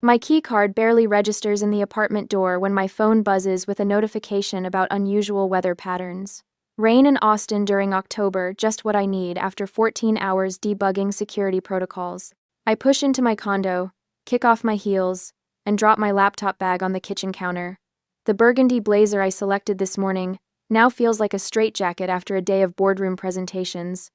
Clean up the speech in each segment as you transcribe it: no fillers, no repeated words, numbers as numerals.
My key card barely registers in the apartment door when my phone buzzes with a notification about unusual weather patterns. Rain in Austin during October, just what I need after 14 hours debugging security protocols. I push into my condo, kick off my heels, and drop my laptop bag on the kitchen counter. The burgundy blazer I selected this morning now feels like a straitjacket after a day of boardroom presentations.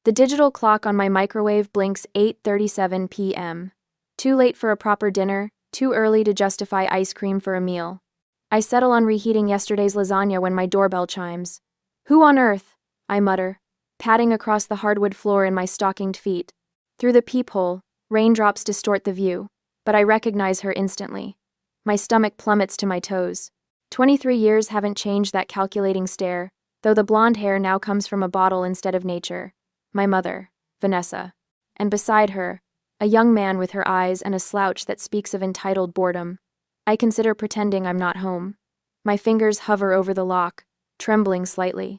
The digital clock on my microwave blinks 8:37 p.m. Too late for a proper dinner, too early to justify ice cream for a meal. I settle on reheating yesterday's lasagna when my doorbell chimes. "Who on earth?" I mutter, padding across the hardwood floor in my stockinged feet. Through the peephole, raindrops distort the view, but I recognize her instantly. My stomach plummets to my toes. 23 years haven't changed that calculating stare, though the blonde hair now comes from a bottle instead of nature. My mother, Vanessa. And beside her, a young man with her eyes and a slouch that speaks of entitled boredom. I consider pretending I'm not home. My fingers hover over the lock, trembling slightly.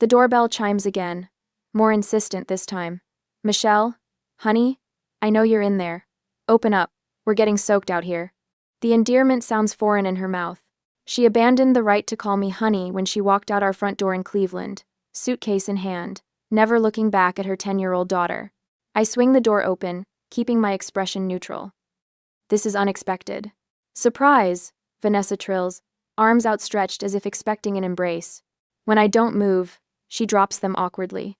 The doorbell chimes again, more insistent this time. "Michelle? Honey? I know you're in there. Open up, we're getting soaked out here." The endearment sounds foreign in her mouth. She abandoned the right to call me honey when she walked out our front door in Cleveland, suitcase in hand, never looking back at her 10-year-old daughter. I swing the door open, keeping my expression neutral. This is unexpected. "Surprise," Vanessa trills, arms outstretched as if expecting an embrace. When I don't move, she drops them awkwardly.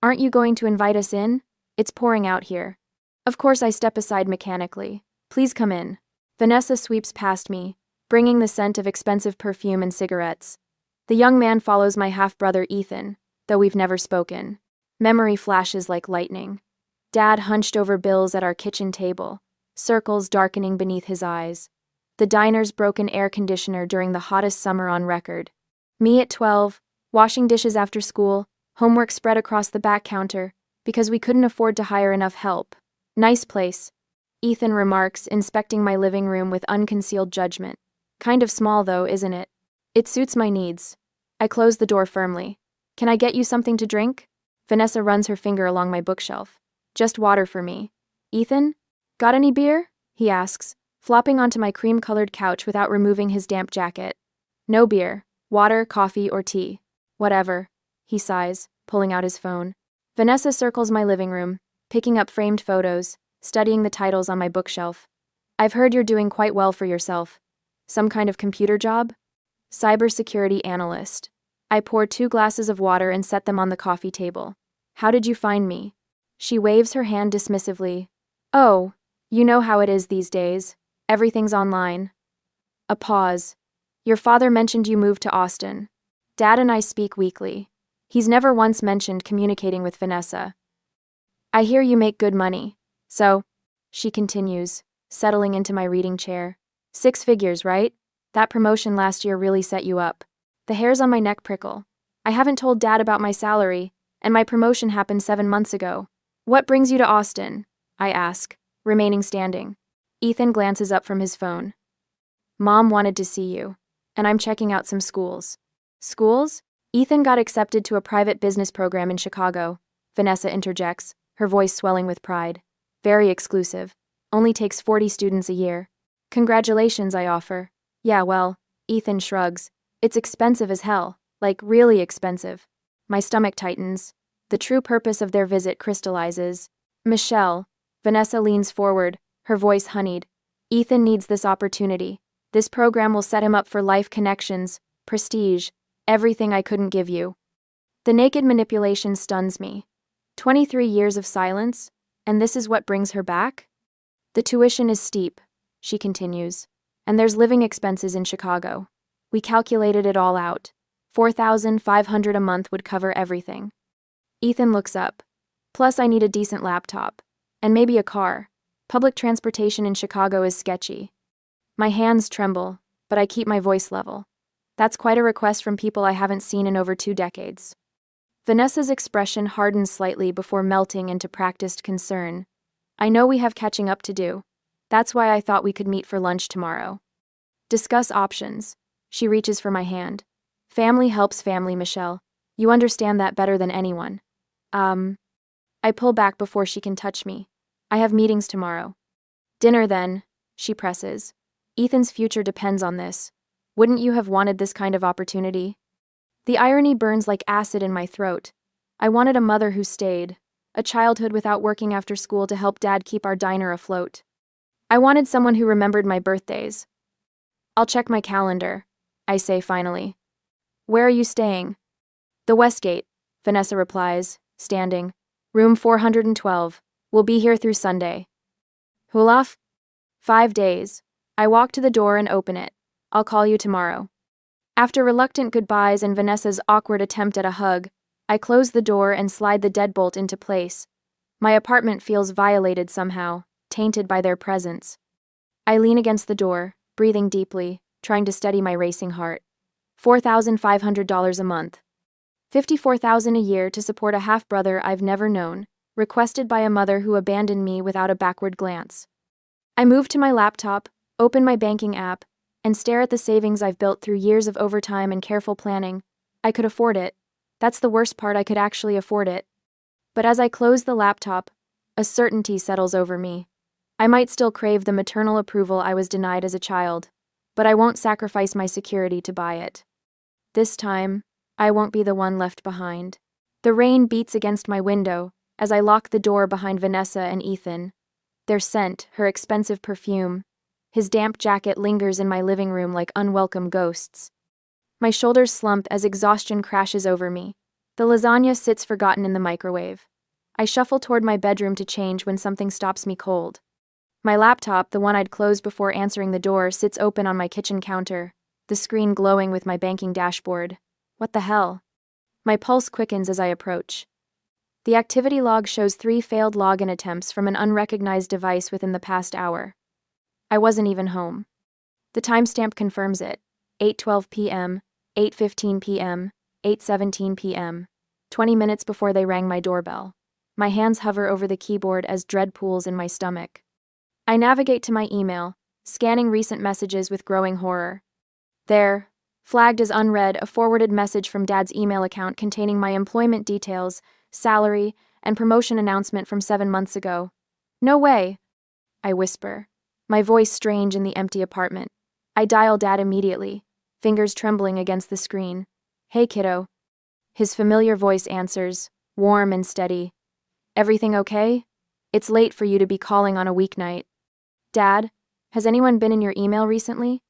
"Aren't you going to invite us in? It's pouring out here." Of course I step aside mechanically. "Please come in." Vanessa sweeps past me, bringing the scent of expensive perfume and cigarettes. The young man follows my half-brother Ethan, though we've never spoken. Memory flashes like lightning. Dad hunched over bills at our kitchen table, circles darkening beneath his eyes. The diner's broken air conditioner during the hottest summer on record. Me at 12, washing dishes after school, homework spread across the back counter, because we couldn't afford to hire enough help. "Nice place," Ethan remarks, inspecting my living room with unconcealed judgment. "Kind of small though, isn't it?" "It suits my needs." I close the door firmly. "Can I get you something to drink?" Vanessa runs her finger along my bookshelf. "Just water for me." "Ethan? Got any beer?" he asks, flopping onto my cream-colored couch without removing his damp jacket. "No beer. Water, coffee, or tea. Whatever," he sighs, pulling out his phone. Vanessa circles my living room, picking up framed photos, studying the titles on my bookshelf. "I've heard you're doing quite well for yourself. Some kind of computer job?" "Cybersecurity analyst." I pour 2 glasses of water and set them on the coffee table. "How did you find me?" She waves her hand dismissively. "Oh, you know how it is these days. Everything's online." A pause. "Your father mentioned you moved to Austin." Dad and I speak weekly. He's never once mentioned communicating with Vanessa. "I hear you make good money. So," she continues, settling into my reading chair. "6 figures, right? That promotion last year really set you up." The hairs on my neck prickle. I haven't told Dad about my salary, and my promotion happened 7 months ago. "What brings you to Austin?" I ask, remaining standing. Ethan glances up from his phone. "Mom wanted to see you, and I'm checking out some schools." "Schools?" "Ethan got accepted to a private business program in Chicago," Vanessa interjects, her voice swelling with pride. "Very exclusive. Only takes 40 students a year." "Congratulations," I offer. "Yeah, well," Ethan shrugs. "It's expensive as hell, like really expensive." My stomach tightens. The true purpose of their visit crystallizes. "Michelle," Vanessa leans forward, her voice honeyed. "Ethan needs this opportunity. This program will set him up for life connections, prestige, everything I couldn't give you." The naked manipulation stuns me. 23 years of silence, and this is what brings her back? "The tuition is steep," she continues, "and there's living expenses in Chicago. We calculated it all out. $4,500 a month would cover everything." Ethan looks up. "Plus I need a decent laptop. And maybe a car. Public transportation in Chicago is sketchy." My hands tremble, but I keep my voice level. That's quite a request from people I haven't seen in over 2 decades. Vanessa's expression hardens slightly before melting into practiced concern. "I know we have catching up to do. That's why I thought we could meet for lunch tomorrow." "Discuss options." She reaches for my hand. "Family helps family, Michelle. You understand that better than anyone." I pull back before she can touch me. "I have meetings tomorrow." "Dinner then," she presses. Ethan's future depends on this. Wouldn't you have wanted this kind of opportunity? The irony burns like acid in my throat. I wanted a mother who stayed, a childhood without working after school to help Dad keep our diner afloat. I wanted someone who remembered my birthdays. I'll check my calendar, I say finally. Where are you staying? The Westgate, Vanessa replies, standing. Room 412. We'll be here through Sunday. Hulaf? 5 days. I walk to the door and open it. I'll call you tomorrow. After reluctant goodbyes and Vanessa's awkward attempt at a hug, I close the door and slide the deadbolt into place. My apartment feels violated somehow, tainted by their presence. I lean against the door, breathing deeply, trying to steady my racing heart. $4,500 a month. $54,000 a year to support a half-brother I've never known, requested by a mother who abandoned me without a backward glance. I move to my laptop, open my banking app, and stare at the savings I've built through years of overtime and careful planning. I could afford it. That's the worst part, I could actually afford it. But as I close the laptop, a certainty settles over me. I might still crave the maternal approval I was denied as a child, but I won't sacrifice my security to buy it. This time, I won't be the one left behind. The rain beats against my window as I lock the door behind Vanessa and Ethan. Their scent, her expensive perfume. His damp jacket lingers in my living room like unwelcome ghosts. My shoulders slump as exhaustion crashes over me. The lasagna sits forgotten in the microwave. I shuffle toward my bedroom to change when something stops me cold. My laptop, the one I'd closed before answering the door, sits open on my kitchen counter, the screen glowing with my banking dashboard. What the hell? My pulse quickens as I approach. The activity log shows 3 failed login attempts from an unrecognized device within the past hour. I wasn't even home. The timestamp confirms it. 8:12 p.m., 8:15 p.m., 8:17 p.m., 20 minutes before they rang my doorbell. My hands hover over the keyboard as dread pools in my stomach. I navigate to my email, scanning recent messages with growing horror. There, flagged as unread, a forwarded message from Dad's email account containing my employment details, salary, and promotion announcement from 7 months ago. No way, I whisper, my voice strange in the empty apartment. I dial Dad immediately, fingers trembling against the screen. Hey, kiddo. His familiar voice answers, warm and steady. Everything okay? It's late for you to be calling on a weeknight. Dad, has anyone been in your email recently?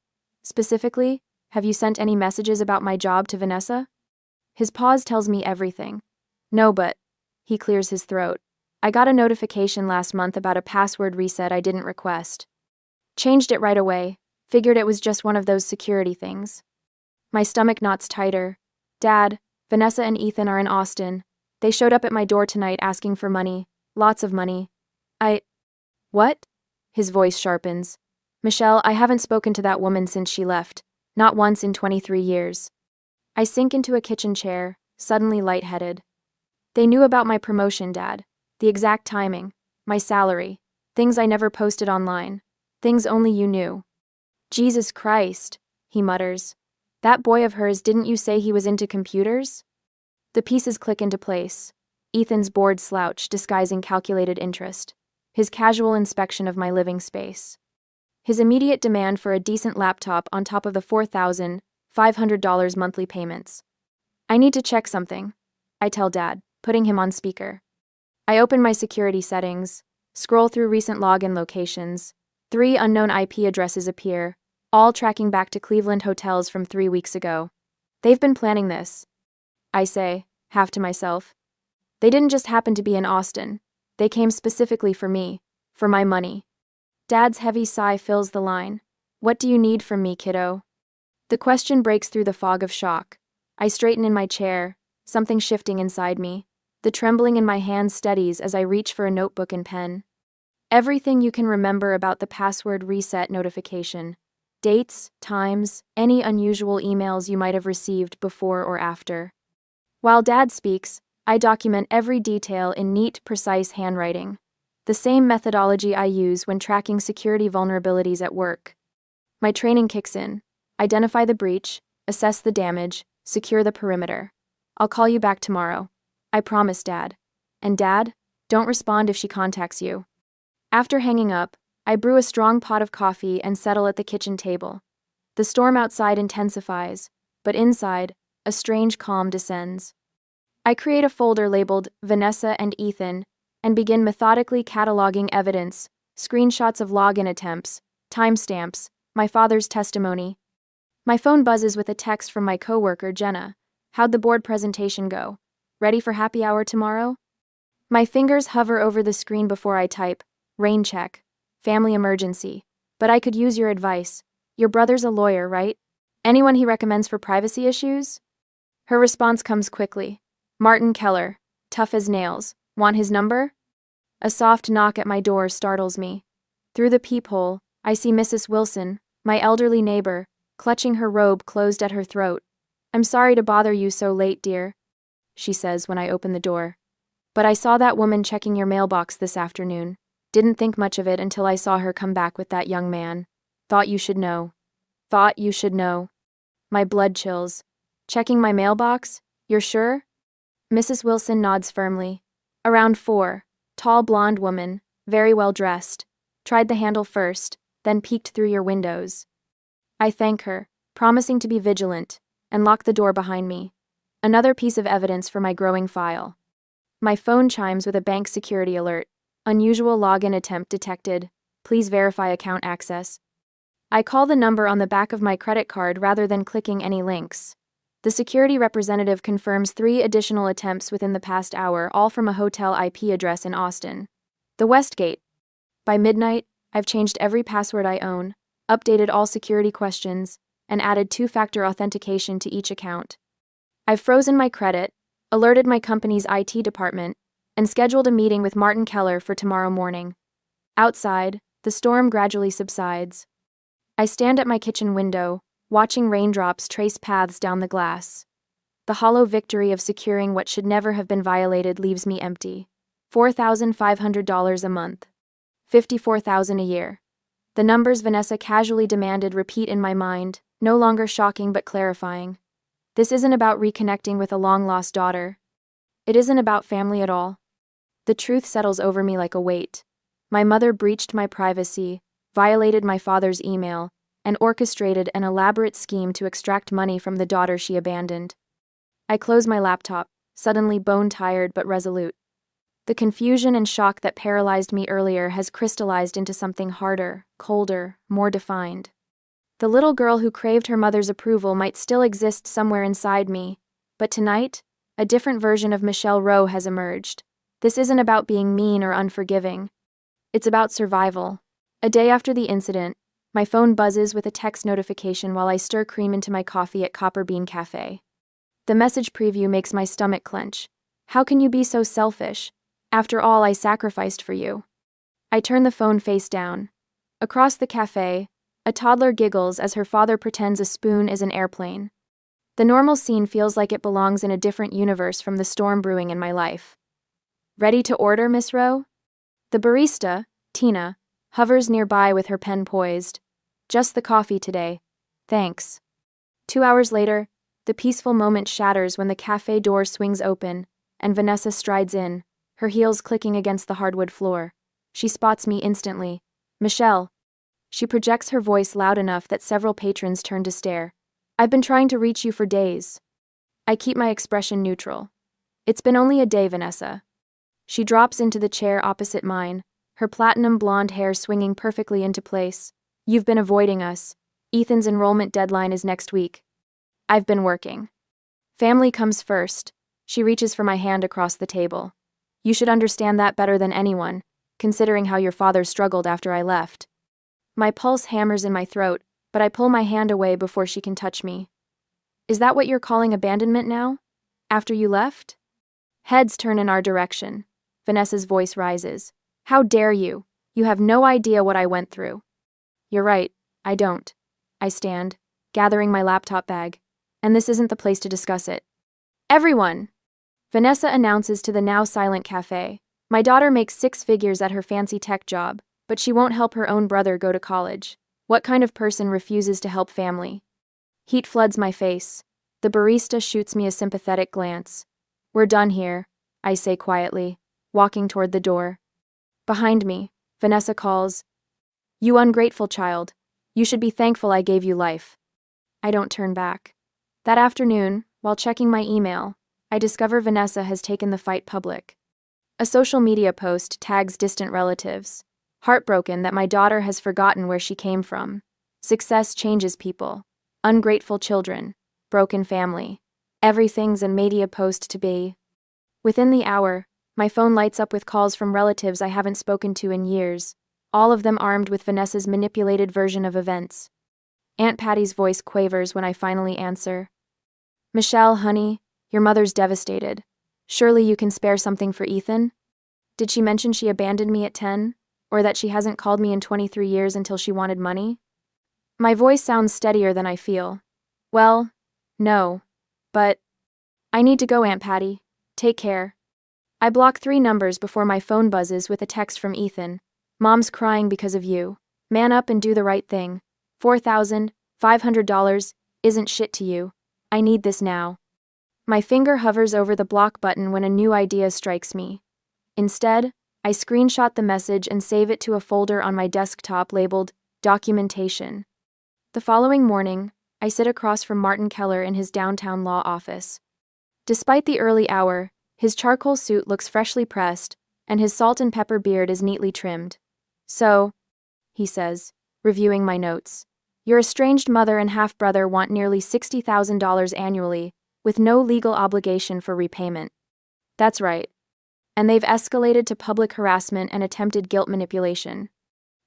Specifically, have you sent any messages about my job to Vanessa? His pause tells me everything. No, but, he clears his throat. I got a notification last month about a password reset I didn't request. Changed it right away, figured it was just one of those security things. My stomach knots tighter. Dad, Vanessa and Ethan are in Austin. They showed up at my door tonight asking for money. Lots of money. What? His voice sharpens. Michelle, I haven't spoken to that woman since she left. Not once in 23 years. I sink into a kitchen chair, suddenly lightheaded. They knew about my promotion, Dad. The exact timing. My salary. Things I never posted online. Things only you knew. Jesus Christ, he mutters. That boy of hers, didn't you say he was into computers? The pieces click into place. Ethan's bored slouch disguising calculated interest. His casual inspection of my living space. His immediate demand for a decent laptop on top of the $4,500 monthly payments. I need to check something, I tell Dad, putting him on speaker. I open my security settings, scroll through recent login locations. 3 unknown IP addresses appear, all tracking back to Cleveland hotels from 3 weeks ago. They've been planning this, I say, half to myself. They didn't just happen to be in Austin. They came specifically for me, for my money. Dad's heavy sigh fills the line. What do you need from me, kiddo? The question breaks through the fog of shock. I straighten in my chair, something shifting inside me. The trembling in my hands steadies as I reach for a notebook and pen. Everything you can remember about the password reset notification. Dates, times, any unusual emails you might have received before or after. While Dad speaks, I document every detail in neat, precise handwriting. The same methodology I use when tracking security vulnerabilities at work. My training kicks in. Identify the breach, assess the damage, secure the perimeter. I'll call you back tomorrow. I promise, Dad. And Dad, don't respond if she contacts you. After hanging up, I brew a strong pot of coffee and settle at the kitchen table. The storm outside intensifies, but inside, a strange calm descends. I create a folder labeled Vanessa and Ethan and begin methodically cataloging evidence, screenshots of login attempts, timestamps, my father's testimony. My phone buzzes with a text from my coworker, Jenna. How'd the board presentation go? Ready for happy hour tomorrow? My fingers hover over the screen before I type, rain check, family emergency. But I could use your advice. Your brother's a lawyer, right? Anyone he recommends for privacy issues? Her response comes quickly. Martin Keller, tough as nails. Want his number? A soft knock at my door startles me. Through the peephole, I see Mrs. Wilson, my elderly neighbor, clutching her robe closed at her throat. I'm sorry to bother you so late, dear, she says when I open the door. But I saw that woman checking your mailbox this afternoon. Didn't think much of it until I saw her come back with that young man. Thought you should know. Thought you should know. My blood chills. Checking my mailbox? You're sure? Mrs. Wilson nods firmly. Around 4. Tall blonde woman, very well dressed. Tried the handle first, then peeked through your windows. I thank her, promising to be vigilant, and lock the door behind me. Another piece of evidence for my growing file. My phone chimes with a bank security alert. Unusual login attempt detected. Please verify account access. I call the number on the back of my credit card rather than clicking any links. The security representative confirms 3 additional attempts within the past hour, all from a hotel IP address in Austin. The Westgate. By midnight, I've changed every password I own, updated all security questions, and added 2-factor authentication to each account. I've frozen my credit, alerted my company's IT department, and scheduled a meeting with Martin Keller for tomorrow morning. Outside, the storm gradually subsides. I stand at my kitchen window, watching raindrops trace paths down the glass. The hollow victory of securing what should never have been violated leaves me empty. $4,500 a month. $54,000 a year. The numbers Vanessa casually demanded repeat in my mind, no longer shocking but clarifying. This isn't about reconnecting with a long-lost daughter. It isn't about family at all. The truth settles over me like a weight. My mother breached my privacy, violated my father's email, and orchestrated an elaborate scheme to extract money from the daughter she abandoned. I close my laptop, suddenly bone-tired but resolute. The confusion and shock that paralyzed me earlier has crystallized into something harder, colder, more defined. The little girl who craved her mother's approval might still exist somewhere inside me, but tonight, a different version of Michelle Rowe has emerged. This isn't about being mean or unforgiving. It's about survival. A day after the incident, my phone buzzes with a text notification while I stir cream into my coffee at Copper Bean Cafe. The message preview makes my stomach clench. How can you be so selfish? After all I sacrificed for you. I turn the phone face down. Across the cafe, a toddler giggles as her father pretends a spoon is an airplane. The normal scene feels like it belongs in a different universe from the storm brewing in my life. Ready to order, Miss Rowe? The barista, Tina, hovers nearby with her pen poised. Just the coffee today. Thanks. 2 hours later, the peaceful moment shatters when the cafe door swings open, and Vanessa strides in, her heels clicking against the hardwood floor. She spots me instantly. Michelle. She projects her voice loud enough that several patrons turn to stare. I've been trying to reach you for days. I keep my expression neutral. It's been only a day, Vanessa. She drops into the chair opposite mine, her platinum blonde hair swinging perfectly into place. You've been avoiding us. Ethan's enrollment deadline is next week. I've been working. Family comes first. She reaches for my hand across the table. You should understand that better than anyone, considering how your father struggled after I left. My pulse hammers in my throat, but I pull my hand away before she can touch me. Is that what you're calling abandonment now? After you left? Heads turn in our direction. Vanessa's voice rises. How dare you? You have no idea what I went through. You're right, I don't. I stand, gathering my laptop bag, and this isn't the place to discuss it. Everyone! Vanessa announces to the now silent cafe. My daughter makes 6 figures at her fancy tech job, but she won't help her own brother go to college. What kind of person refuses to help family? Heat floods my face. The barista shoots me a sympathetic glance. We're done here, I say quietly, walking toward the door. Behind me, Vanessa calls, You ungrateful child. You should be thankful I gave you life. I don't turn back. That afternoon, while checking my email, I discover Vanessa has taken the fight public. A social media post tags distant relatives. Heartbroken that my daughter has forgotten where she came from. Success changes people. Ungrateful children. Broken family. Everything's a media post to be. Within the hour, my phone lights up with calls from relatives I haven't spoken to in years, all of them armed with Vanessa's manipulated version of events. Aunt Patty's voice quavers when I finally answer. Michelle, honey, your mother's devastated. Surely you can spare something for Ethan? Did she mention she abandoned me at 10? Or that she hasn't called me in 23 years until she wanted money? My voice sounds steadier than I feel. Well, no. But I need to go, Aunt Patty. Take care. I block 3 numbers before my phone buzzes with a text from Ethan. Mom's crying because of you. Man up and do the right thing. $4,500 isn't shit to you. I need this now. My finger hovers over the block button when a new idea strikes me. Instead, I screenshot the message and save it to a folder on my desktop labeled Documentation. The following morning, I sit across from Martin Keller in his downtown law office. Despite the early hour, his charcoal suit looks freshly pressed, and his salt and pepper beard is neatly trimmed. So, he says, reviewing my notes, your estranged mother and half-brother want nearly $60,000 annually, with no legal obligation for repayment. That's right. And they've escalated to public harassment and attempted guilt manipulation.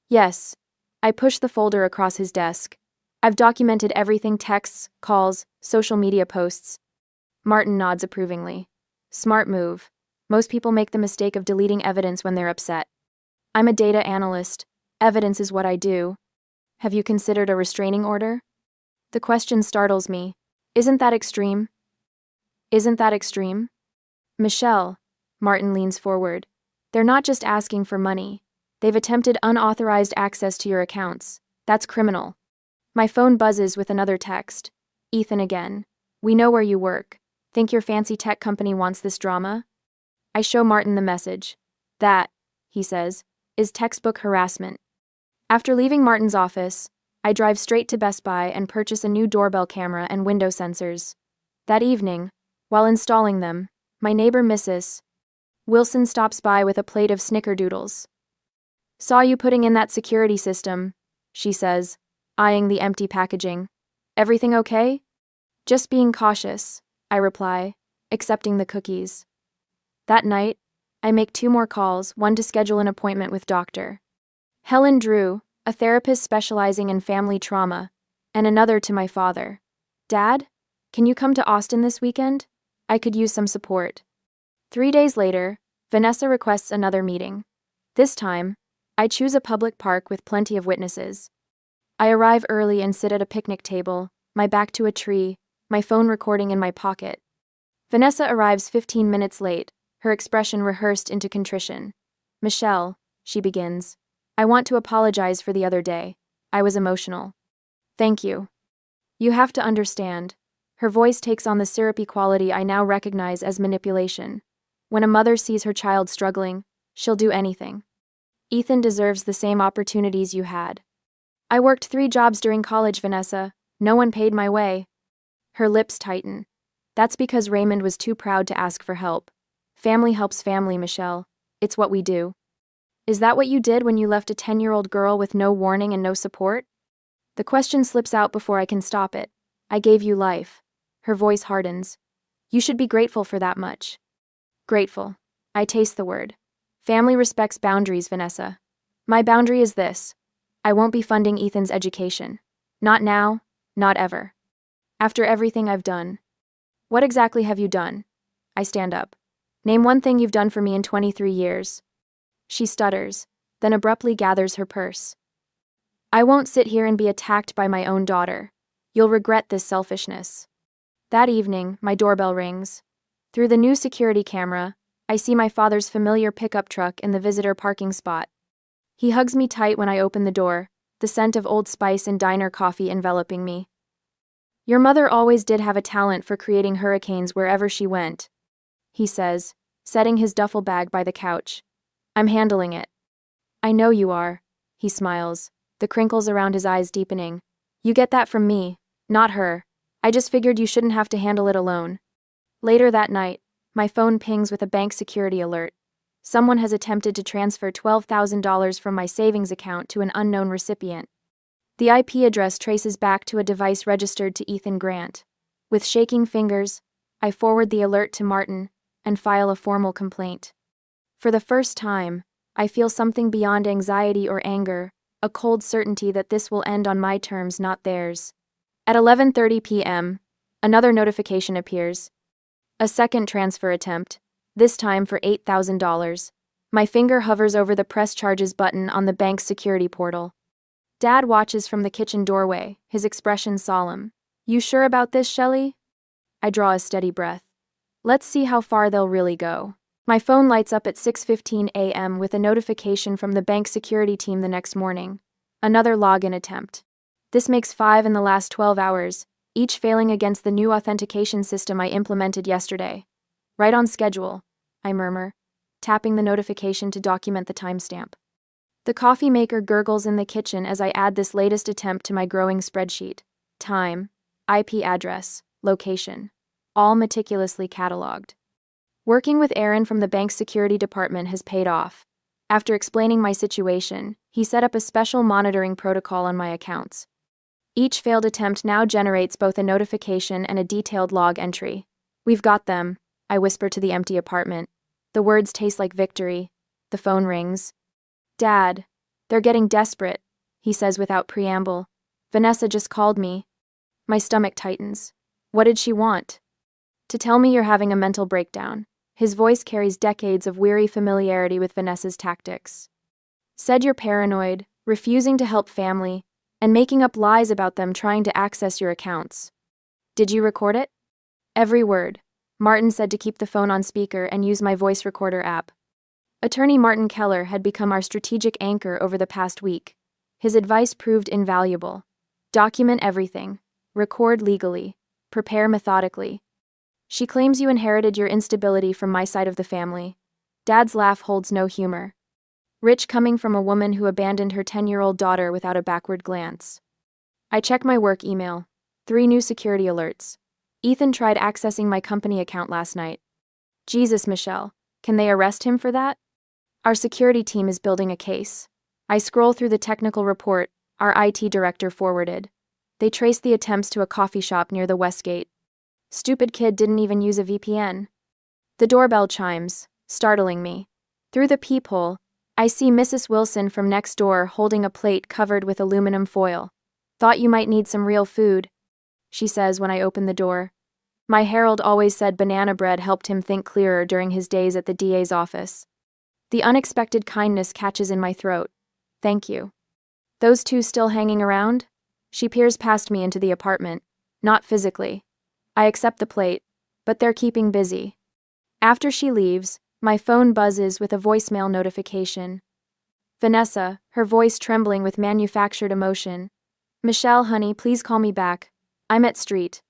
Yes. I push the folder across his desk. I've documented everything: texts, calls, social media posts. Martin nods approvingly. Smart move. Most people make the mistake of deleting evidence when they're upset. I'm a data analyst. Evidence is what I do. Have you considered a restraining order? The question startles me. Isn't that extreme? Isn't that extreme? Michelle, Martin leans forward. They're not just asking for money. They've attempted unauthorized access to your accounts. That's criminal. My phone buzzes with another text. Ethan again. We know where you work. Think your fancy tech company wants this drama? I show Martin the message. That, he says, is textbook harassment. After leaving Martin's office, I drive straight to Best Buy and purchase a new doorbell camera and window sensors. That evening, while installing them, my neighbor Mrs. Wilson stops by with a plate of snickerdoodles. Saw you putting in that security system, she says, eyeing the empty packaging. Everything okay? Just being cautious, I reply, accepting the cookies. That night, I make 2 more calls, one to schedule an appointment with Dr. Helen Drew, a therapist specializing in family trauma, and another to my father. Dad, can you come to Austin this weekend? I could use some support. 3 days later, Vanessa requests another meeting. This time, I choose a public park with plenty of witnesses. I arrive early and sit at a picnic table, my back to a tree, my phone recording in my pocket. Vanessa arrives 15 minutes late, her expression rehearsed into contrition. Michelle, she begins, I want to apologize for the other day. I was emotional. Thank you. You have to understand. Her voice takes on the syrupy quality I now recognize as manipulation. When a mother sees her child struggling, she'll do anything. Ethan deserves the same opportunities you had. I worked 3 jobs during college, Vanessa. No one paid my way. Her lips tighten. That's because Raymond was too proud to ask for help. Family helps family, Michelle. It's what we do. Is that what you did when you left a 10-year-old girl with no warning and no support? The question slips out before I can stop it. I gave you life. Her voice hardens. You should be grateful for that much. Grateful. I taste the word. Family respects boundaries, Vanessa. My boundary is this. I won't be funding Ethan's education. Not now, not ever. After everything I've done. What exactly have you done? I stand up. Name one thing you've done for me in 23 years. She stutters, then abruptly gathers her purse. I won't sit here and be attacked by my own daughter. You'll regret this selfishness. That evening, my doorbell rings. Through the new security camera, I see my father's familiar pickup truck in the visitor parking spot. He hugs me tight when I open the door, the scent of Old Spice and diner coffee enveloping me. Your mother always did have a talent for creating hurricanes wherever she went, he says, setting his duffel bag by the couch. I'm handling it. I know you are, he smiles. the crinkles around his eyes deepening. You get that from me, not her. I just figured you shouldn't have to handle it alone. Later that night, my phone pings with a bank security alert. Someone has attempted to transfer $12,000 from my savings account to an unknown recipient. The IP address traces back to a device registered to Ethan Grant. With shaking fingers, I forward the alert to Martin and file a formal complaint. For the first time, I feel something beyond anxiety or anger, a cold certainty that this will end on my terms, not theirs. At 11:30 p.m., another notification appears. A second transfer attempt, this time for $8,000. My finger hovers over the press charges button on the bank's security portal. Dad watches from the kitchen doorway, his expression solemn. You sure about this, Shelley? I draw a steady breath. Let's see how far they'll really go. My phone lights up at 6:15 a.m. with a notification from the bank security team the next morning. Another login attempt. This makes 5 in the last 12 hours, each failing against the new authentication system I implemented yesterday. Right on schedule, I murmur, tapping the notification to document the timestamp. The coffee maker gurgles in the kitchen as I add this latest attempt to my growing spreadsheet. Time, IP address, location, all meticulously cataloged. Working with Aaron from the bank's security department has paid off. After explaining my situation, he set up a special monitoring protocol on my accounts. Each failed attempt now generates both a notification and a detailed log entry. We've got them, I whisper to the empty apartment. The words taste like victory. The phone rings. Dad, they're getting desperate, he says without preamble. Vanessa just called me. My stomach tightens. What did she want? To tell me you're having a mental breakdown. His voice carries decades of weary familiarity with Vanessa's tactics. Said you're paranoid, refusing to help family, and making up lies about them trying to access your accounts. Did you record it? Every word. Martin said to keep the phone on speaker and use my voice recorder app. Attorney Martin Keller had become our strategic anchor over the past week. His advice proved invaluable. Document everything. Record legally. Prepare methodically. She claims you inherited your instability from my side of the family. Dad's laugh holds no humor. Rich coming from a woman who abandoned her 10-year-old daughter without a backward glance. I check my work email. 3 new security alerts. Ethan tried accessing my company account last night. Jesus, Michelle, can they arrest him for that? Our security team is building a case. I scroll through the technical report our IT director forwarded. They traced the attempts to a coffee shop near the Westgate. Stupid kid didn't even use a VPN. The doorbell chimes, startling me. Through the peephole, I see Mrs. Wilson from next door holding a plate covered with aluminum foil. Thought you might need some real food, she says when I open the door. My Harold always said banana bread helped him think clearer during his days at the DA's office. The unexpected kindness catches in my throat. Thank you. Those 2 still hanging around? She peers past me into the apartment. Not physically. I accept the plate, but they're keeping busy. After she leaves, my phone buzzes with a voicemail notification. Vanessa, her voice trembling with manufactured emotion. Michelle, honey, please call me back. I'm at Street.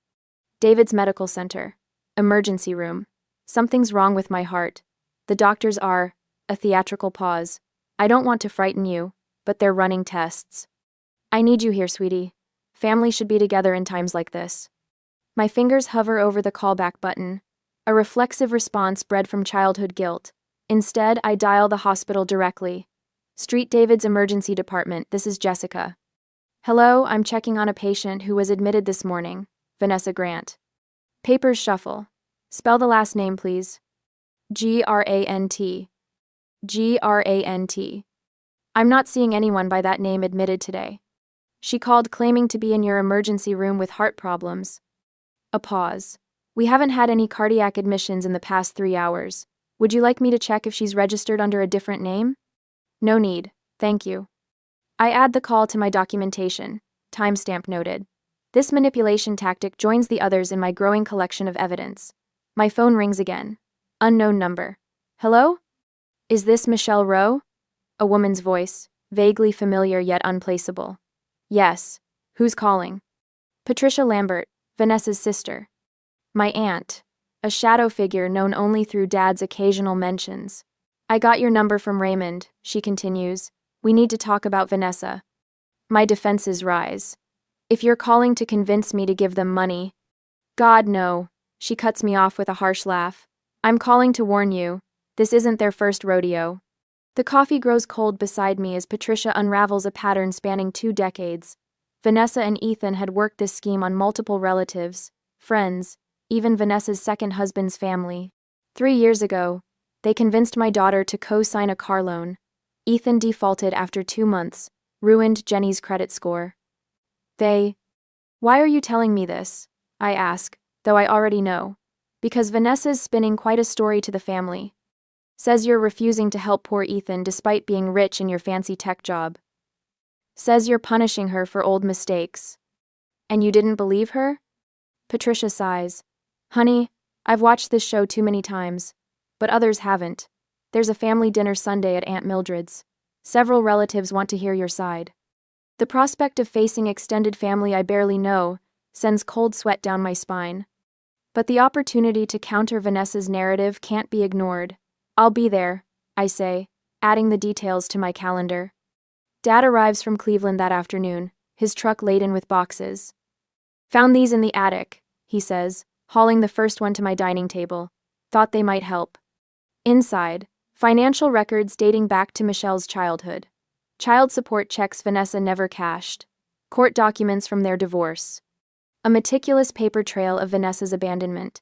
David's Medical Center. Emergency room. Something's wrong with my heart. The doctors are, a theatrical pause. I don't want to frighten you, but they're running tests. I need you here, sweetie. Family should be together in times like this. My fingers hover over the callback button, a reflexive response bred from childhood guilt. Instead, I dial the hospital directly. Street David's emergency department, this is Jessica. Hello, I'm checking on a patient who was admitted this morning, Vanessa Grant. Papers shuffle. Spell the last name, please. Grant. Grant. I'm not seeing anyone by that name admitted today. She called claiming to be in your emergency room with heart problems. A pause. We haven't had any cardiac admissions in the past 3 hours. Would you like me to check if she's registered under a different name? No need, thank you. I add the call to my documentation. Timestamp noted. This manipulation tactic joins the others in my growing collection of evidence. My phone rings again. Unknown number. Hello? Is this Michelle Rowe? A woman's voice, vaguely familiar yet unplaceable. Yes. Who's calling? Patricia Lambert, Vanessa's sister. My aunt. A shadow figure known only through Dad's occasional mentions. I got your number from Raymond, she continues. We need to talk about Vanessa. My defenses rise. If you're calling to convince me to give them money. God, no. She cuts me off with a harsh laugh. I'm calling to warn you. This isn't their first rodeo. The coffee grows cold beside me as Patricia unravels a pattern spanning 2 decades. Vanessa and Ethan had worked this scheme on multiple relatives, friends, even Vanessa's second husband's family. 3 years ago, they convinced my daughter to co-sign a car loan. Ethan defaulted after 2 months, ruined Jenny's credit score. Why are you telling me this? I ask, though I already know. Because Vanessa's spinning quite a story to the family. Says you're refusing to help poor Ethan despite being rich in your fancy tech job. Says you're punishing her for old mistakes. And you didn't believe her? Patricia sighs. Honey, I've watched this show too many times. But others haven't. There's a family dinner Sunday at Aunt Mildred's. Several relatives want to hear your side. The prospect of facing extended family I barely know sends cold sweat down my spine. But the opportunity to counter Vanessa's narrative can't be ignored. I'll be there, I say, adding the details to my calendar. Dad arrives from Cleveland that afternoon, his truck laden with boxes. Found these in the attic, he says, hauling the first one to my dining table. Thought they might help. Inside, financial records dating back to Michelle's childhood. Child support checks Vanessa never cashed. Court documents from their divorce. A meticulous paper trail of Vanessa's abandonment.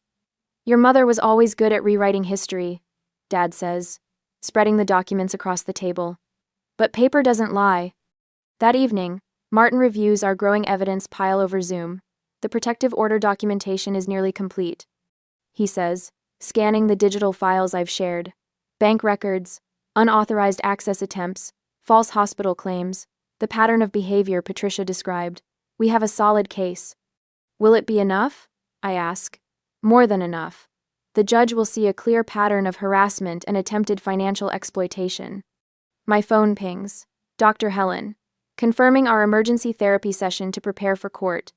Your mother was always good at rewriting history, Dad says, spreading the documents across the table. But paper doesn't lie. That evening, Martin reviews our growing evidence pile over Zoom. The protective order documentation is nearly complete, he says, scanning the digital files I've shared. Bank records, unauthorized access attempts, false hospital claims, the pattern of behavior Patricia described. We have a solid case. Will it be enough? I ask. More than enough. The judge will see a clear pattern of harassment and attempted financial exploitation. My phone pings. Dr. Helen. Confirming our emergency therapy session to prepare for court.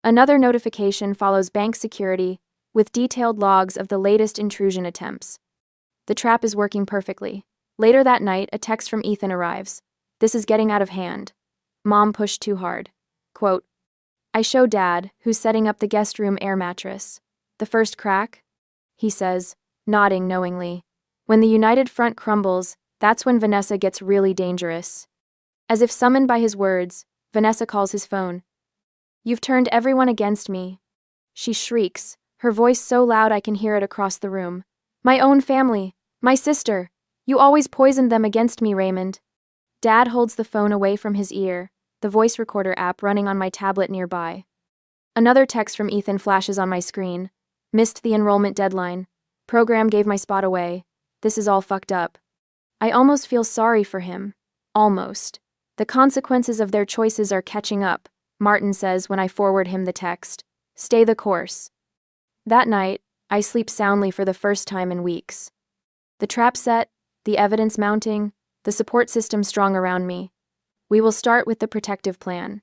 Another notification follows bank security, with detailed logs of the latest intrusion attempts. The trap is working perfectly. Later that night, a text from Ethan arrives. This is getting out of hand. Mom pushed too hard. Quote, I show Dad, who's setting up the guest room air mattress. The first crack? He says, nodding knowingly. When the united front crumbles, that's when Vanessa gets really dangerous. As if summoned by his words, Vanessa calls his phone. You've turned everyone against me. She shrieks, her voice so loud I can hear it across the room. My own family, my sister. You always poisoned them against me, Raymond. Dad holds the phone away from his ear, the voice recorder app running on my tablet nearby. Another text from Ethan flashes on my screen. Missed the enrollment deadline. Program gave my spot away. This is all fucked up. I almost feel sorry for him. Almost. The consequences of their choices are catching up, Martin says when I forward him the text. Stay the course. That night, I sleep soundly for the first time in weeks. The trap set, the evidence mounting, the support system strong around me. We will start with the protective plan.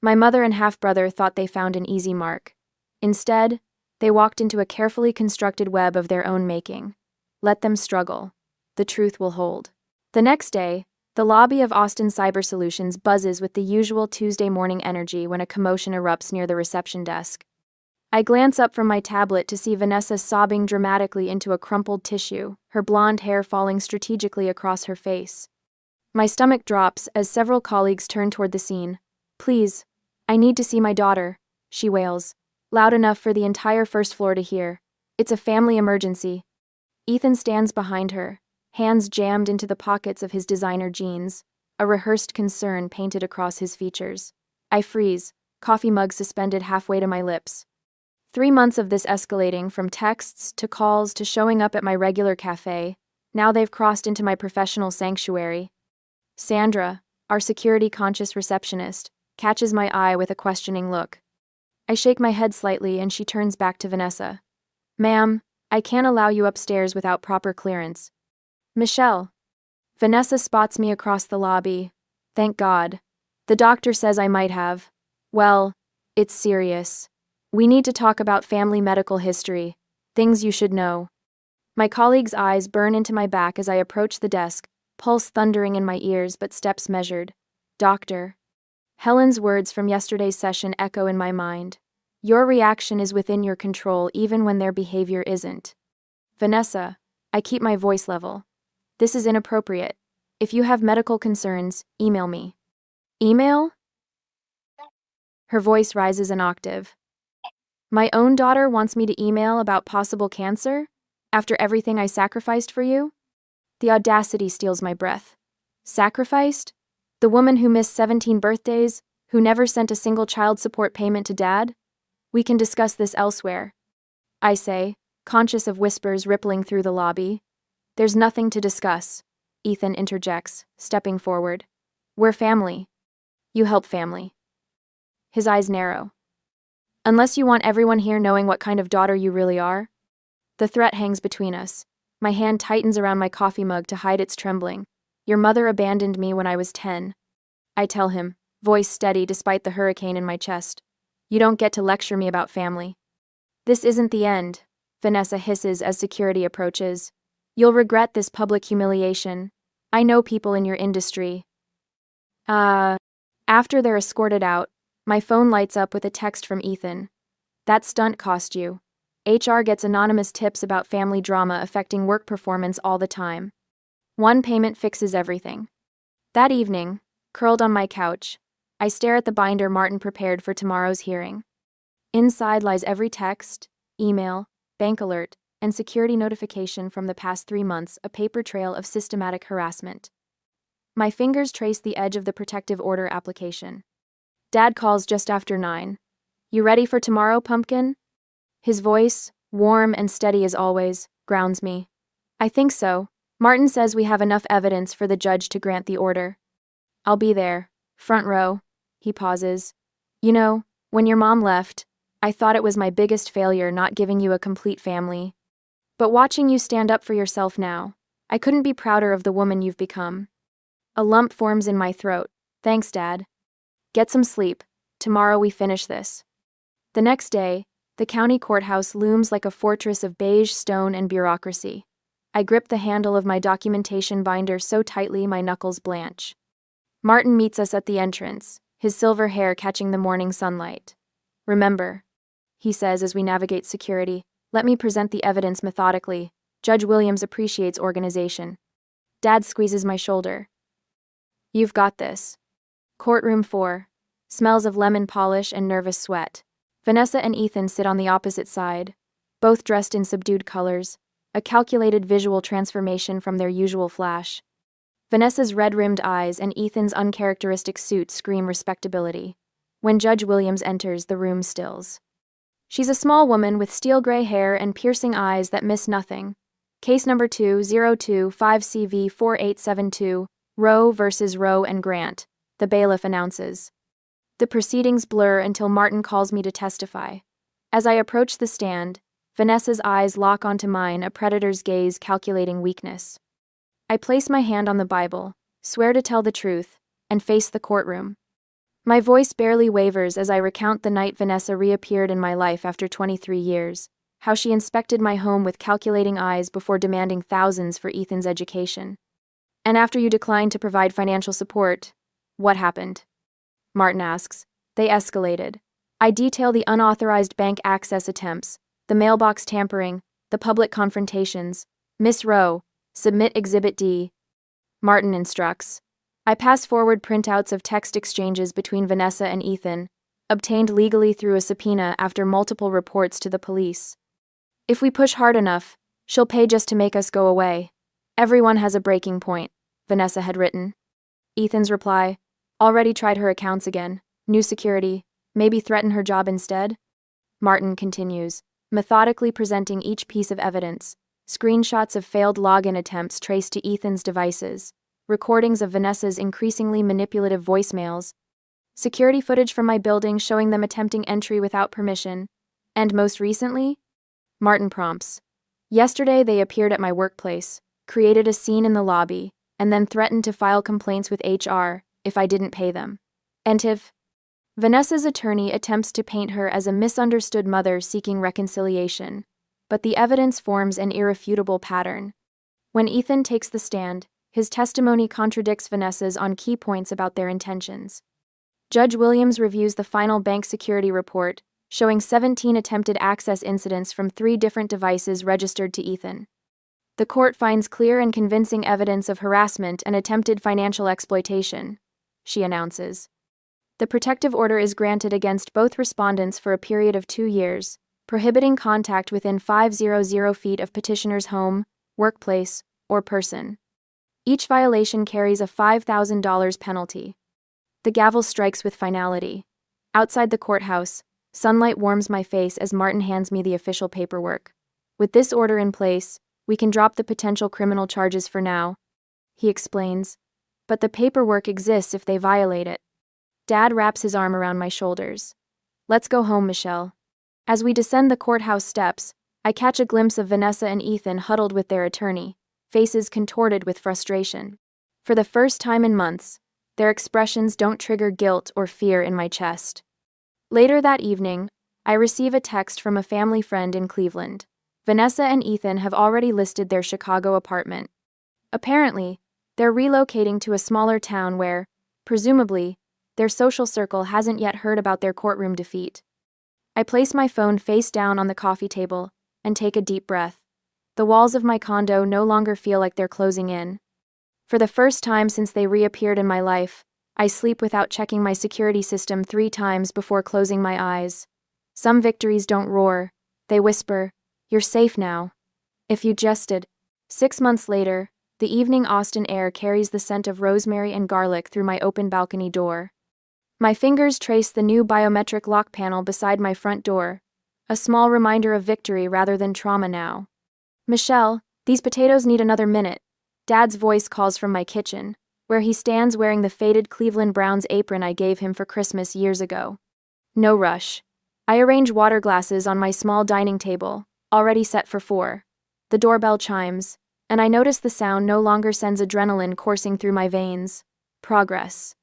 My mother and half-brother thought they found an easy mark. Instead, they walked into a carefully constructed web of their own making. Let them struggle. The truth will hold. The next day, the lobby of Austin Cyber Solutions buzzes with the usual Tuesday morning energy when a commotion erupts near the reception desk. I glance up from my tablet to see Vanessa sobbing dramatically into a crumpled tissue, her blonde hair falling strategically across her face. My stomach drops as several colleagues turn toward the scene. Please, I need to see my daughter, she wails, loud enough for the entire first floor to hear. It's a family emergency. Ethan stands behind her, hands jammed into the pockets of his designer jeans, a rehearsed concern painted across his features. I freeze, coffee mug suspended halfway to my lips. 3 months of this escalating from texts to calls to showing up at my regular cafe, now they've crossed into my professional sanctuary. Sandra, our security-conscious receptionist, catches my eye with a questioning look. I shake my head slightly and she turns back to Vanessa. Ma'am, I can't allow you upstairs without proper clearance. Michelle. Vanessa spots me across the lobby. Thank God. The doctor says I might have. Well, it's serious. We need to talk about family medical history. Things you should know. My colleague's eyes burn into my back as I approach the desk, pulse thundering in my ears but steps measured. Doctor. Helen's words from yesterday's session echo in my mind. Your reaction is within your control even when their behavior isn't. Vanessa, I keep my voice level. This is inappropriate. If you have medical concerns, email me. Email? Her voice rises an octave. My own daughter wants me to email about possible cancer? After everything I sacrificed for you? The audacity steals my breath. Sacrificed? The woman who missed 17 birthdays, who never sent a single child support payment to Dad? We can discuss this elsewhere, I say, conscious of whispers rippling through the lobby. There's nothing to discuss, Ethan interjects, stepping forward. We're family. You help family. His eyes narrow. Unless you want everyone here knowing what kind of daughter you really are? The threat hangs between us. My hand tightens around my coffee mug to hide its trembling. Your mother abandoned me when I was 10. I tell him, voice steady despite the hurricane in my chest. You don't get to lecture me about family. This isn't the end, Vanessa hisses as security approaches. You'll regret this public humiliation. I know people in your industry. After they're escorted out, my phone lights up with a text from Ethan. That stunt cost you. HR gets anonymous tips about family drama affecting work performance all the time. One payment fixes everything. That evening, curled on my couch, I stare at the binder Martin prepared for tomorrow's hearing. Inside lies every text, email, bank alert, and security notification from the past 3 months, a paper trail of systematic harassment. My fingers trace the edge of the protective order application. Dad calls just after 9. You ready for tomorrow, pumpkin? His voice, warm and steady as always, grounds me. I think so. Martin says we have enough evidence for the judge to grant the order. I'll be there, front row. He pauses. You know, when your mom left, I thought it was my biggest failure not giving you a complete family. But watching you stand up for yourself now, I couldn't be prouder of the woman you've become. A lump forms in my throat. Thanks, Dad. Get some sleep. Tomorrow we finish this. The next day, the county courthouse looms like a fortress of beige stone and bureaucracy. I grip the handle of my documentation binder so tightly my knuckles blanch. Martin meets us at the entrance, his silver hair catching the morning sunlight. Remember, he says as we navigate security, let me present the evidence methodically. Judge Williams appreciates organization. Dad squeezes my shoulder. You've got this. Courtroom 4. Smells of lemon polish and nervous sweat. Vanessa and Ethan sit on the opposite side, both dressed in subdued colors, a calculated visual transformation from their usual flash. Vanessa's red-rimmed eyes and Ethan's uncharacteristic suit scream respectability. When Judge Williams enters, the room stills. She's a small woman with steel gray hair and piercing eyes that miss nothing. Case number 2025CV4872, Roe versus Roe and Grant, the bailiff announces. The proceedings blur until Martin calls me to testify. As I approach the stand, Vanessa's eyes lock onto mine, a predator's gaze calculating weakness. I place my hand on the Bible, swear to tell the truth, and face the courtroom. My voice barely wavers as I recount the night Vanessa reappeared in my life after 23 years, how she inspected my home with calculating eyes before demanding thousands for Ethan's education. And after you declined to provide financial support, what happened? Martin asks. They escalated. I detail the unauthorized bank access attempts, the mailbox tampering, the public confrontations. Miss Rowe, submit Exhibit D. Martin instructs. I pass forward printouts of text exchanges between Vanessa and Ethan, obtained legally through a subpoena after multiple reports to the police. If we push hard enough, she'll pay just to make us go away. Everyone has a breaking point, Vanessa had written. Ethan's reply, already tried her accounts again, new security, maybe threaten her job instead? Martin continues, methodically presenting each piece of evidence, screenshots of failed login attempts traced to Ethan's devices, recordings of Vanessa's increasingly manipulative voicemails, security footage from my building showing them attempting entry without permission, and most recently, Martin prompts. Yesterday they appeared at my workplace, created a scene in the lobby, and then threatened to file complaints with HR if I didn't pay them. And if Vanessa's attorney attempts to paint her as a misunderstood mother seeking reconciliation, but the evidence forms an irrefutable pattern. When Ethan takes the stand, His testimony contradicts Vanessa's on key points about their intentions. Judge Williams reviews the final bank security report, showing 17 attempted access incidents from 3 different devices registered to Ethan. The court finds clear and convincing evidence of harassment and attempted financial exploitation, she announces. The protective order is granted against both respondents for a period of 2 years, prohibiting contact within 500 feet of petitioner's home, workplace, or person. Each violation carries a $5,000 penalty. The gavel strikes with finality. Outside the courthouse, sunlight warms my face as Martin hands me the official paperwork. With this order in place, we can drop the potential criminal charges for now, he explains. But the paperwork exists if they violate it. Dad wraps his arm around my shoulders. Let's go home, Michelle. As we descend the courthouse steps, I catch a glimpse of Vanessa and Ethan huddled with their attorney, faces contorted with frustration. For the first time in months, their expressions don't trigger guilt or fear in my chest. Later that evening, I receive a text from a family friend in Cleveland. Vanessa and Ethan have already listed their Chicago apartment. Apparently, they're relocating to a smaller town where, presumably, their social circle hasn't yet heard about their courtroom defeat. I place my phone face down on the coffee table and take a deep breath. The walls of my condo no longer feel like they're closing in. For the first time since they reappeared in my life, I sleep without checking my security system 3 times before closing my eyes. Some victories don't roar, they whisper, "You're safe now." If you jested. 6 months later, the evening Austin air carries the scent of rosemary and garlic through my open balcony door. My fingers trace the new biometric lock panel beside my front door, a small reminder of victory rather than trauma now. "Michelle, these potatoes need another minute." Dad's voice calls from my kitchen, where he stands wearing the faded Cleveland Browns apron I gave him for Christmas years ago. No rush. I arrange water glasses on my small dining table, already set for 4. The doorbell chimes, and I notice the sound no longer sends adrenaline coursing through my veins. Progress.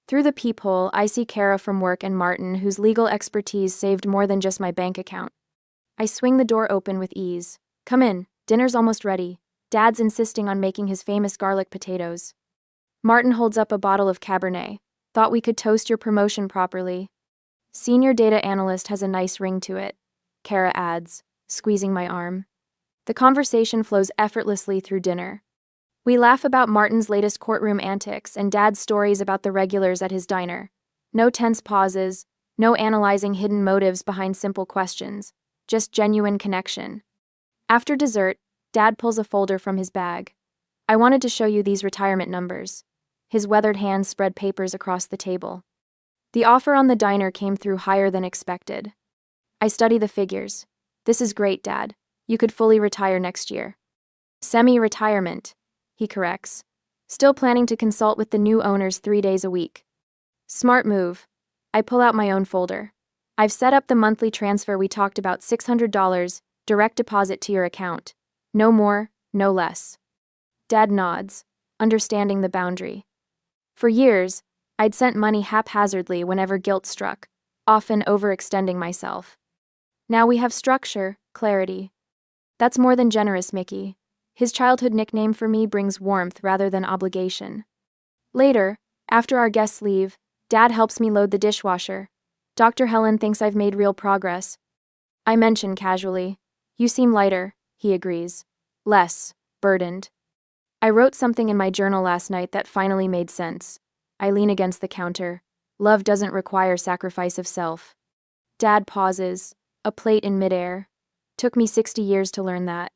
Through the peephole, I see Kara from work and Martin, whose legal expertise saved more than just my bank account. I swing the door open with ease. "Come in, dinner's almost ready." Dad's insisting on making his famous garlic potatoes. Martin holds up a bottle of Cabernet. "Thought we could toast your promotion properly." "Senior data analyst has a nice ring to it," Kara adds, squeezing my arm. The conversation flows effortlessly through dinner. We laugh about Martin's latest courtroom antics and Dad's stories about the regulars at his diner. No tense pauses, no analyzing hidden motives behind simple questions, just genuine connection. After dessert, Dad pulls a folder from his bag. "I wanted to show you these retirement numbers." His weathered hands spread papers across the table. The offer on the diner came through higher than expected. I study the figures. "This is great, Dad. You could fully retire next year." "Semi-retirement," he corrects. "Still planning to consult with the new owners 3 days a week." "Smart move." I pull out my own folder. "I've set up the monthly transfer we talked about, $600, direct deposit to your account. No more, no less." Dad nods, understanding the boundary. For years, I'd sent money haphazardly whenever guilt struck, often overextending myself. Now we have structure, clarity. That's more than generous, Mickey. His childhood nickname for me brings warmth rather than obligation. Later, after our guests leave, Dad helps me load the dishwasher. Dr. Helen thinks I've made real progress. I mention casually, "You seem lighter," he agrees. "Less burdened." I wrote something in my journal last night that finally made sense. I lean against the counter. Love doesn't require sacrifice of self. Dad pauses, a plate in midair. Took me 60 years to learn that.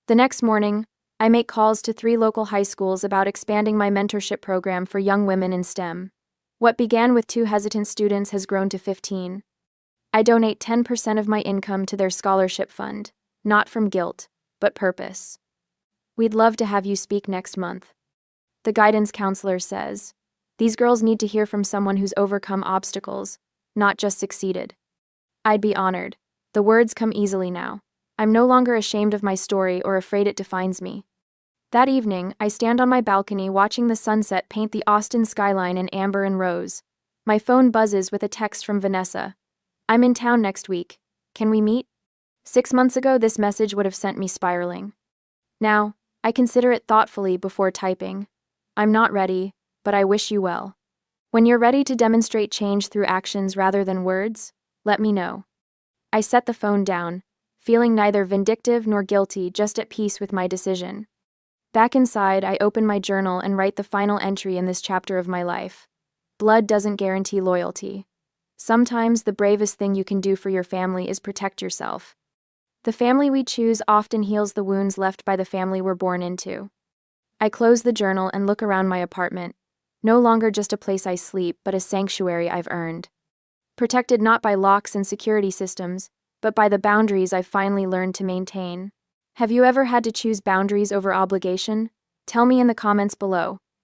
The next morning, I make calls to 3 local high schools about expanding my mentorship program for young women in STEM. What began with 2 hesitant students has grown to 15. I donate 10% of my income to their scholarship fund, not from guilt, but purpose. "We'd love to have you speak next month." The guidance counselor says, "These girls need to hear from someone who's overcome obstacles, not just succeeded." I'd be honored. The words come easily now. I'm no longer ashamed of my story or afraid it defines me. That evening, I stand on my balcony watching the sunset paint the Austin skyline in amber and rose. My phone buzzes with a text from Vanessa. "I'm in town next week. Can we meet?" 6 months ago, this message would have sent me spiraling. Now, I consider it thoughtfully before typing. I'm not ready, but I wish you well. When you're ready to demonstrate change through actions rather than words, let me know. I set the phone down, feeling neither vindictive nor guilty, just at peace with my decision. Back inside, I open my journal and write the final entry in this chapter of my life. Blood doesn't guarantee loyalty. Sometimes the bravest thing you can do for your family is protect yourself. The family we choose often heals the wounds left by the family we're born into. I close the journal and look around my apartment, no longer just a place I sleep, but a sanctuary I've earned. Protected not by locks and security systems, but by the boundaries I've finally learned to maintain. Have you ever had to choose boundaries over obligation? Tell me in the comments below.